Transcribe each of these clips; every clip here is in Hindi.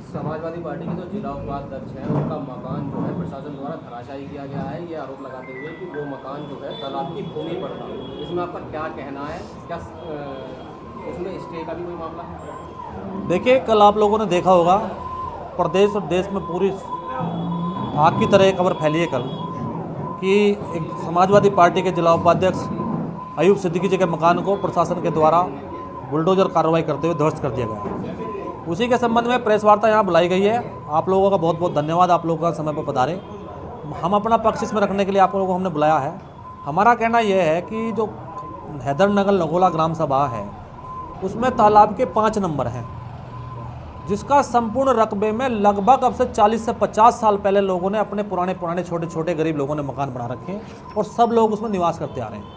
समाजवादी पार्टी के जो जिला उपाध्यक्ष हैं उनका मकान जो है प्रशासन द्वारा धराशायी किया गया है, ये आरोप लगाते हुए कि वो मकान जो है तालाब की भूमि पर था। इसमें आपका क्या कहना है? क्या उसमें स्टे का भी कोई मामला है? देखिए, कल आप लोगों ने देखा होगा प्रदेश और देश में पूरी आग की तरह एक खबर फैली है कल कि एक समाजवादी पार्टी के जिला उपाध्यक्ष अयूब सिद्दीकी जी के मकान को प्रशासन के द्वारा बुलडोजर कार्रवाई करते हुए ध्वस्त कर दिया गया। उसी के संबंध में प्रेस वार्ता यहाँ बुलाई गई है। आप लोगों का बहुत बहुत धन्यवाद, आप लोगों का समय पर पधारे। हम अपना पक्ष इसमें रखने के लिए आप लोगों को हमने बुलाया है। हमारा कहना यह है कि जो हैदरनगर नगोला ग्राम सभा है उसमें तालाब के 5 नंबर हैं, जिसका संपूर्ण रकबे में लगभग अब से 40 से 50 साल पहले लोगों ने अपने पुराने छोटे छोटे गरीब लोगों ने मकान बना रखे हैं और सब लोग उसमें निवास करते आ रहे हैं।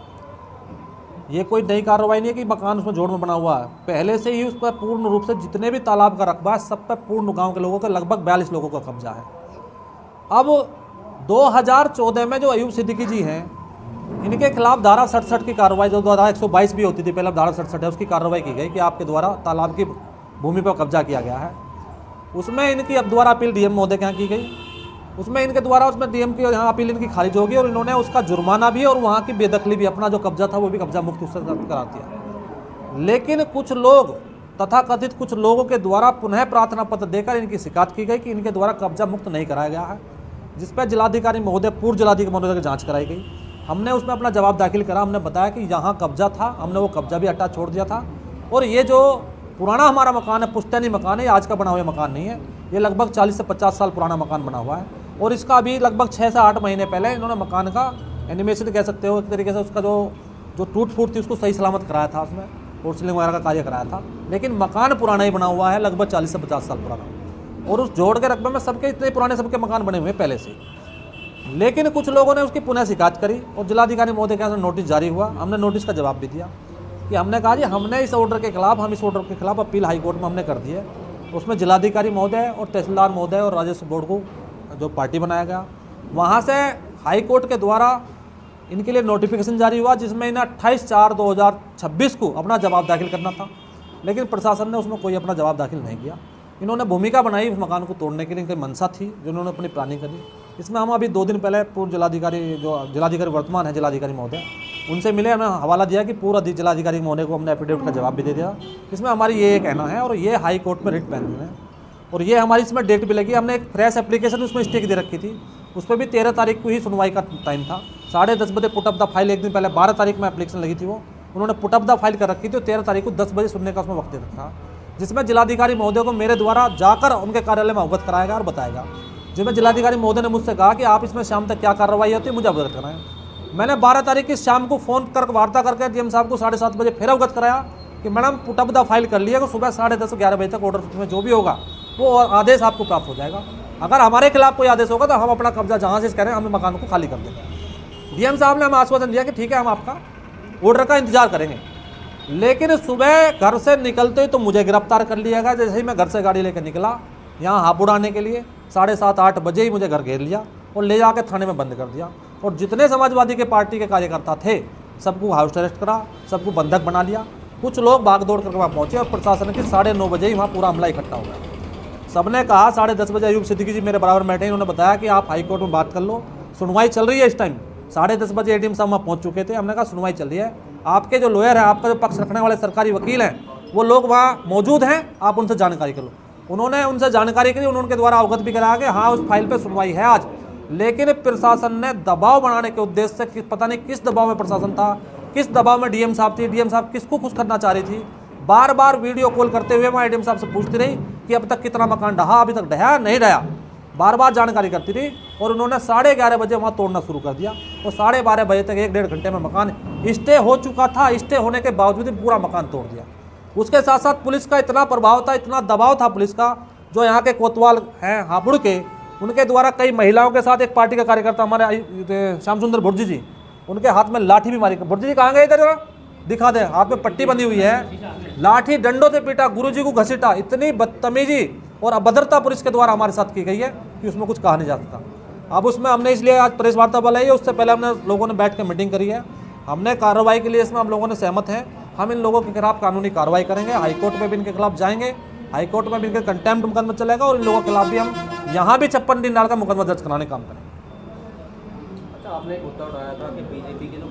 ये कोई नई कार्रवाई नहीं है कि मकान उसमें जोड़ में बना हुआ है, पहले से ही उस पर पूर्ण रूप से जितने भी तालाब का रकबा है सब पर पूर्ण गांव के लोगों का लगभग 42 लोगों का कब्जा है। अब 2014 में जो अयूब सिद्दीकी जी हैं इनके खिलाफ धारा 67 की कार्रवाई, जो धारा 122 भी होती थी पहले, धारा 67 है, उसकी कार्रवाई की गई कि आपके द्वारा तालाब की भूमि पर कब्जा किया गया है। उसमें इनकी अब द्वारा अपील डीएम महोदय के यहाँ की गई। उसमें इनके द्वारा उसमें डीएम की यहाँ अपील इनकी खारिज होगी और इन्होंने उसका जुर्माना भी और वहाँ की बेदखली भी, अपना जो कब्जा था वो भी कब्जा मुक्त उससे करा दिया। लेकिन कुछ लोग तथाकथित कुछ लोगों के द्वारा पुनः प्रार्थना पत्र देकर इनकी शिकायत की गई कि इनके द्वारा कब्जा मुक्त नहीं कराया गया है, जिस पर जिलाधिकारी महोदय, पूर्व जिलाधिकारी महोदय की जाँच कराई गई। हमने उसमें अपना जवाब दाखिल करा। हमने बताया कि यहाँ कब्जा था, हमने वो कब्जा भी हटा छोड़ दिया था और ये जो पुराना हमारा मकान है, पुश्तैनी मकान है, ये आज का बना हुआ मकान नहीं है, ये लगभग 40 से 50 साल पुराना मकान बना हुआ है। और इसका अभी लगभग 6 से 8 महीने पहले इन्होंने मकान का एनिमेशन कह सकते हो एक तरीके से, उसका जो टूट फूट थी उसको सही सलामत कराया था, उसमें और सीलिंग वगैरह का कार्य कराया था। लेकिन मकान पुराना ही बना हुआ है, लगभग 40 से 50 साल पुराना, और उस जोड़ के रकबे में सबके इतने पुराने सबके मकान बने हुए हैं पहले से। लेकिन कुछ लोगों ने उसकी पुनः शिकायत करी और जिलाधिकारी महोदय के यहाँ से नोटिस जारी हुआ। हमने नोटिस का जवाब भी दिया कि हमने कहा जी हमने इस ऑर्डर के खिलाफ, हम इस ऑर्डर के खिलाफ अपील हाईकोर्ट में हमने कर दी है। उसमें जिलाधिकारी महोदय और तहसीलदार महोदय और राजस्व बोर्ड को जो पार्टी बनाया गया, वहाँ से हाईकोर्ट के द्वारा इनके लिए नोटिफिकेशन जारी हुआ जिसमें इन्हें 28/4/2026 को अपना जवाब दाखिल करना था। लेकिन प्रशासन ने उसमें कोई अपना जवाब दाखिल नहीं किया। इन्होंने भूमिका बनाई उस मकान को तोड़ने के लिए, इनकी मंशा थी जिन्होंने अपनी प्लानिंग करी। इसमें हम अभी 2 दिन पहले पूर्व जिलाधिकारी, जो जिलाधिकारी वर्तमान है जिलाधिकारी महोदय, उनसे मिले। हमने हवाला दिया कि पूरा जिलाधिकारी महोदय को हमने एफिडेविट का जवाब भी दे दिया। इसमें हमारी ये कहना है और ये हाई कोर्ट में रिट पेंडिंग है और ये हमारी इसमें डेट भी लगी। हमने एक फ्रेश एप्लीकेशन उसमें स्टे की दे रखी थी, उस पर भी 13 तारीख को ही सुनवाई का टाइम था। 10:30 बजे पुट अप द फाइल, एक दिन पहले 12 तारीख में एप्लीकेशन लगी थी, वो उन्होंने पुट अप द फाइल कर रखी थी और 13 तारीख को 10 बजे सुनने का उसमें वक्त दे रखा, जिसमें जिलाधिकारी महोदय को मेरे द्वारा जाकर उनके कार्यालय में अवगत कराएगा और बताएगा। जिसमें जिलाधिकारी महोदय ने मुझसे कहा कि आप इसमें शाम तक क्या कार्रवाई होती है मुझे अवगत कराएं। मैंने 12 तारीख की शाम को फ़ोन कर वार्ता करके डीएम साहब को 7:30 बजे फिर अवगत कराया कि madam put up the file कर लिया, कि सुबह 10:30 11 बजे तक ऑर्डर में जो भी होगा वो आदेश आपको प्राप्त हो जाएगा। अगर हमारे खिलाफ कोई आदेश होगा तो हम अपना कब्जा जहाँ से करें, हम मकान को खाली कर देंगे। डीएम साहब ने हमें आश्वासन दिया कि ठीक है हम आपका ऑर्डर का इंतजार करेंगे। लेकिन सुबह घर से निकलते ही तो मुझे गिरफ्तार कर लिया गया। जैसे ही मैं घर से गाड़ी लेकर निकला यहाँ हापुड़ आने के लिए, 7:30-8 बजे ही मुझे घर घेर लिया और ले जाकर थाने में बंद कर दिया। और जितने समाजवादी के पार्टी के कार्यकर्ता थे सबको हाउस अरेस्ट करा, सबको बंधक बना लिया। कुछ लोग भागदौड़ करके वहाँ पहुँचे और प्रशासन के 9:30 बजे ही वहाँ पूरा हमला इकट्ठा हो गया। सबने कहा 10:30 बजे अयूब सिद्दीकी जी मेरे बराबर बैठे, इन्होंने बताया कि आप हाईकोर्ट में बात कर लो, सुनवाई चल रही है इस टाइम। 10:30 बजे एडीएम साहब वहाँ पहुँच चुके थे। हमने कहा सुनवाई चल रही है, आपके जो लॉयर है, आपका जो पक्ष रखने वाले सरकारी वकील हैं, वो लोग वहाँ मौजूद हैं, आप उनसे जानकारी कर लो। उन्होंने उनसे जानकारी करी, उनके द्वारा अवगत भी कराया कि हाँ उस फाइल पर सुनवाई है आज। लेकिन प्रशासन ने दबाव बनाने के उद्देश्य से, पता नहीं किस दबाव में प्रशासन था, किस दबाव में डीएम साहब थी, डीएम साहब किसको खुश करना चाह रही थी, बार बार वीडियो कॉल करते हुए वहाँ एडीएम साहब से पूछती रही कि अब तक कितना मकान ढहा, अभी तक ढहा नहीं ढहा, बार बार जानकारी करती रही। और उन्होंने 11:30 बजे वहाँ तोड़ना शुरू कर दिया और 12:30 बजे तक 1-1.5 घंटे में मकान स्टे हो चुका था। स्टे होने के बावजूद भी पूरा मकान तोड़ दिया। उसके साथ साथ पुलिस का इतना प्रभाव था, इतना दबाव था पुलिस का, जो यहाँ के कोतवाल हैं हापुड़ के, उनके द्वारा कई महिलाओं के साथ एक पार्टी का कार्यकर्ता हमारे श्याम सुंदर भुर्जी जी, उनके हाथ में लाठी भी मारी। भुर्जी जी कहाँ गए इधर जरा दिखा दे, हाथ में पट्टी बंधी हुई है, लाठी डंडों से पीटा, गुरुजी को घसीटा। इतनी बदतमीजी और अभद्रता पुलिस के द्वारा हमारे साथ की गई है कि उसमें कुछ कहा नहीं जा सकता। अब उसमें हमने इसलिए आज प्रेस वार्ता बुलाई है, उससे पहले हमने लोगों ने बैठ कर मीटिंग करी है। हमने कार्रवाई के लिए इसमें हम लोगों ने सहमत हैं हम इन लोगों के खिलाफ कानूनी कार्रवाई करेंगे। हाईकोर्ट में भी इनके खिलाफ जाएंगे, हाईकोर्ट में भी इनके कंटेम्प्ट मुकदमा चलेगा और इन लोगों के खिलाफ भी हम यहाँ भी 56 दिन डाल का मुकदमा दर्ज कराने का काम करेंगे। अच्छा, आपने एक मुद्दा उठाया था कि बीजेपी के जो